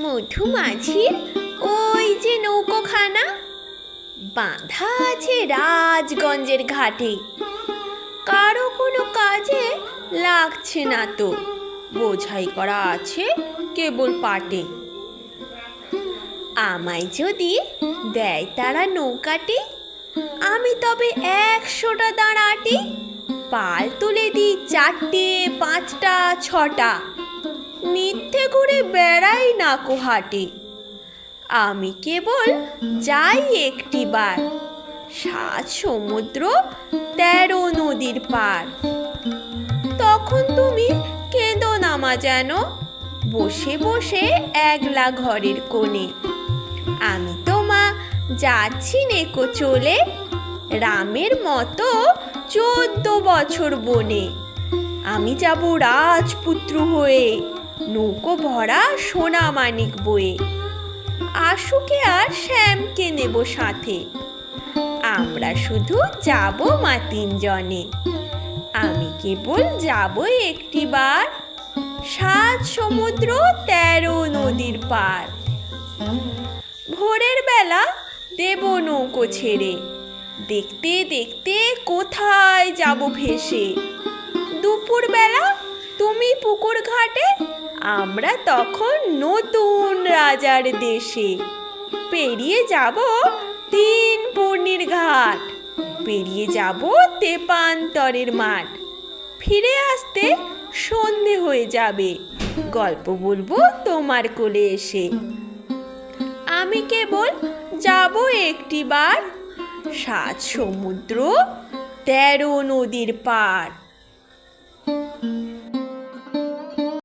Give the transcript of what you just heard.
মধুমাছির ওই যে নৌকোখানা বাঁধা আছে রাজগঞ্জের ঘাটে, কারো কোনো কাজে লাগছে না তো, বোঝাই করা আছে কেবল পাটে। আমায় যদি দেয় তারা নৌকাটি, আমি তবে 100টা দাঁড়াটি, পাল তুলে দিই 4টে 5টা 6টা, মিথ্যে ঘুরে বেড়াই নাকো হাটে। আমি কেবল যাই একটিবার, 7 সমুদ্র 13 নদীর পার। তখন তুমি কেঁদো না মা যেন, বসে বসে একলা ঘরের কোণে। আমি তো মা যাচ্ছি নেকো চলে, রামের মতো 14 বছর বনে। আমি যাব রাজপুত্র হয়ে, নৌকো ভরা সোনা মানিক বয়ে। আশুকে আর শ্যামকে নেব সাথে, আমরা শুধু যাব মা 3 জনে। আমি কেবল যাব একটিবার, 7 সমুদ্র 13 নদীর পার। ভোরের বেলা দেব নৌকো ছেড়ে, দেখতে দেখতে কোথায় যাব ভেসে। দুপুর বেলা তুমি পুকুর ঘাটে, আমরা তখন নতুন রাজার দেশে। পেরিয়ে যাব 3 পূর্ণির ঘাট, পেরিয়ে যাব তেপান্তরের মাঠ। ফিরে আসতে সন্ধে হয়ে যাবে, গল্প বলবো তোমার কোলে এসে। আমি কেবল যাব একটিবার, 7 সমুদ্র 13 নদীর পার।